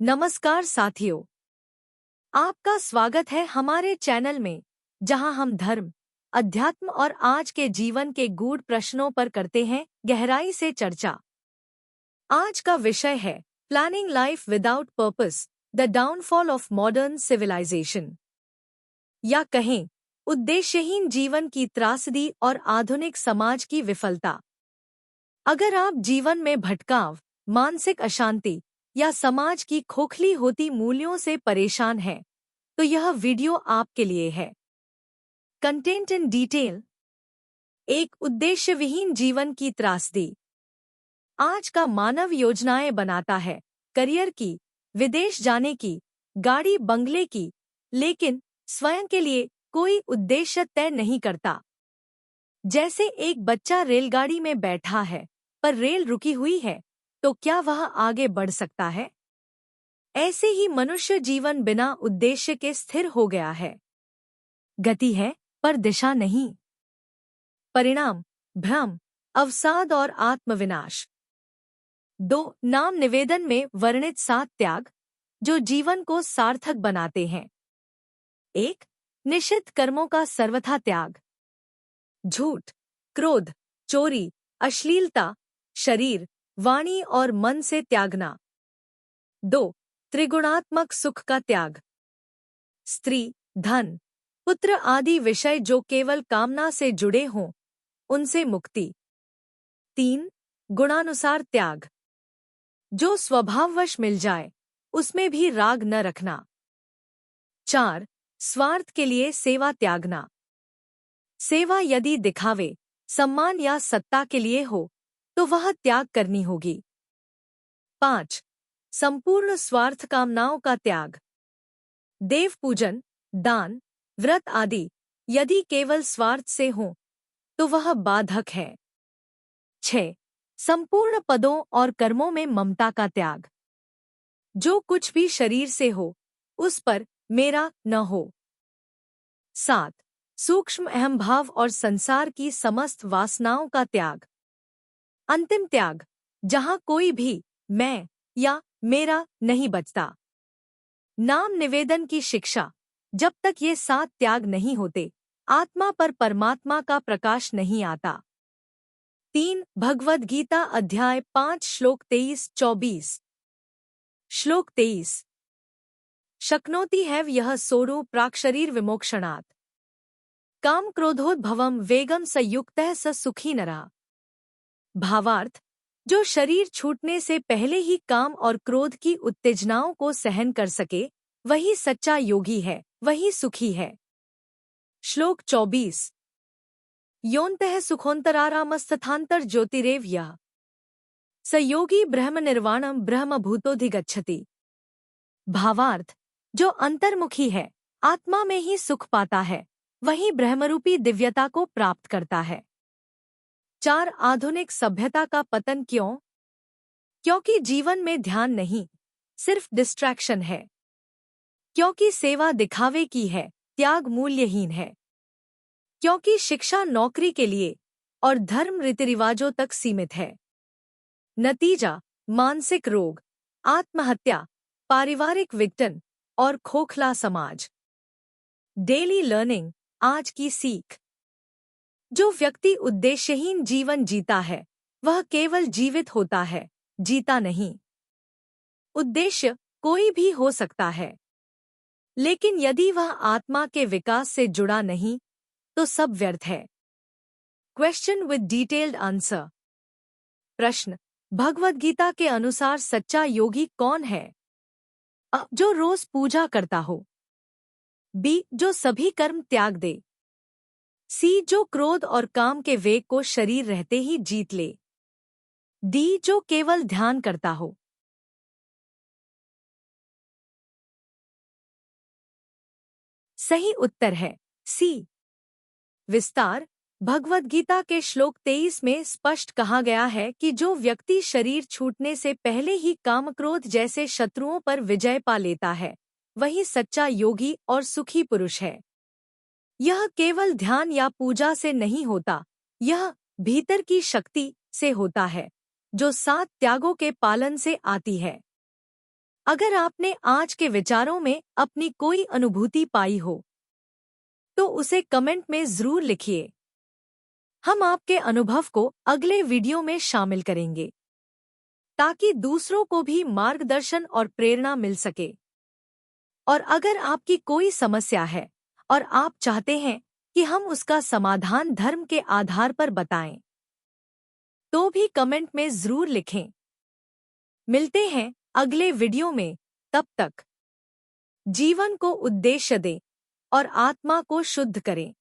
नमस्कार साथियों, आपका स्वागत है हमारे चैनल में, जहां हम धर्म, अध्यात्म और आज के जीवन के गूढ़ प्रश्नों पर करते हैं गहराई से चर्चा। आज का विषय है planning life without purpose, the downfall of modern civilisation, या कहें उद्देश्यहीन जीवन की त्रासदी और आधुनिक समाज की विफलता। अगर आप जीवन में भटकाव, मानसिक अशांति या समाज की खोखली होती मूल्यों से परेशान हैं, तो यह वीडियो आपके लिए है। Content in detail. एक उद्देश्यविहीन जीवन की त्रासदी। आज का मानव योजनाएं बनाता है, करियर की, विदेश जाने की, गाड़ी बंगले की, लेकिन स्वयं के लिए कोई उद्देश्य तय नहीं करता। जैसे एक बच्चा रेलगाड़ी में बैठा है, पर रेल रुकी हुई है, तो क्या वह आगे बढ़ सकता है? ऐसे ही मनुष्य जीवन बिना उद्देश्य के स्थिर हो गया है। गति है, पर दिशा नहीं। परिणाम भ्रम, अवसाद और आत्मविनाश। 2 नाम निवेदन में वर्णित 7 त्याग जो जीवन को सार्थक बनाते हैं। 1 निषिद्ध कर्मों का सर्वथा त्याग। झूठ, क्रोध, चोरी, अश्लीलता, शरीर, वाणी और मन से त्यागना। 2 त्रिगुणात्मक सुख का त्याग। स्त्री, धन, पुत्र आदि विषय जो केवल कामना से जुड़े हों, उनसे मुक्ति। 3 गुणानुसार त्याग, जो स्वभाववश मिल जाए, उसमें भी राग न रखना। 4 स्वार्थ के लिए सेवा त्यागना। सेवा यदि दिखावे, सम्मान या सत्ता के लिए हो, तो वह त्याग करनी होगी। 5 संपूर्ण स्वार्थ कामनाओं का त्याग। देव पूजन, दान, व्रत आदि यदि केवल स्वार्थ से हो, तो वह बाधक है। 6 संपूर्ण पदों और कर्मों में ममता का त्याग। जो कुछ भी शरीर से हो, उस पर मेरा न हो। 7 सूक्ष्म अहंभाव और संसार की समस्त वासनाओं का त्याग। अंतिम त्याग, जहां कोई भी मैं या मेरा नहीं बचता। नाम निवेदन की शिक्षा। जब तक ये 7 त्याग नहीं होते, आत्मा पर परमात्मा का प्रकाश नहीं आता। 3 भगवद गीता अध्याय 5 श्लोक 23-24। श्लोक 23 शक्नोति हैव यह सोरो प्राक्शरीर विमोक्षणात् काम क्रोधोद्भवम वेगम संयुक्तः स सुखी नरः। भावार्थ, जो शरीर छूटने से पहले ही काम और क्रोध की उत्तेजनाओं को सहन कर सके, वही सच्चा योगी है, वही सुखी है। श्लोक 24 योन्तः सुखोन्तरारामस्तथान्तर ज्योतिरेव यः स योगी ब्रह्म निर्वाणम ब्रह्म भूतोधिगच्छति। भावार्थ, जो अंतर्मुखी है, आत्मा में ही सुख पाता है, वही ब्रह्मरूपी दिव्यता को प्राप्त करता है। 4 आधुनिक सभ्यता का पतन क्यों? क्योंकि जीवन में ध्यान नहीं, सिर्फ डिस्ट्रैक्शन है। क्योंकि सेवा दिखावे की है, त्याग मूल्यहीन है। क्योंकि शिक्षा नौकरी के लिए और धर्म रीति रिवाजों तक सीमित है। नतीजा मानसिक रोग, आत्महत्या, पारिवारिक विघटन और खोखला समाज। डेली लर्निंग, आज की सीख। जो व्यक्ति उद्देश्यहीन जीवन जीता है, वह केवल जीवित होता है, जीता नहीं। उद्देश्य कोई भी हो सकता है, लेकिन यदि वह आत्मा के विकास से जुड़ा नहीं, तो सब व्यर्थ है। Question with detailed answer. प्रश्न, भगवद गीता के अनुसार सच्चा योगी कौन है? अ, जो रोज पूजा करता हो। बी, जो सभी कर्म त्याग दे। सी, जो क्रोध और काम के वेग को शरीर रहते ही जीत ले। डी, जो केवल ध्यान करता हो। सही उत्तर है सी। विस्तार। भगवद गीता के श्लोक 23 में स्पष्ट कहा गया है कि जो व्यक्ति शरीर छूटने से पहले ही काम क्रोध जैसे शत्रुओं पर विजय पा लेता है, वही सच्चा योगी और सुखी पुरुष है। यह केवल ध्यान या पूजा से नहीं होता, यह भीतर की शक्ति से होता है, जो 7 त्यागों के पालन से आती है। अगर आपने आज के विचारों में अपनी कोई अनुभूति पाई हो तो उसे कमेंट में जरूर लिखिए। हम आपके अनुभव को अगले वीडियो में शामिल करेंगे ताकि दूसरों को भी मार्गदर्शन और प्रेरणा मिल सके। और अगर आपकी कोई समस्या है और आप चाहते हैं कि हम उसका समाधान धर्म के आधार पर बताएं, तो भी कमेंट में जरूर लिखें। मिलते हैं अगले वीडियो में, तब तक जीवन को उद्देश्य दें और आत्मा को शुद्ध करें।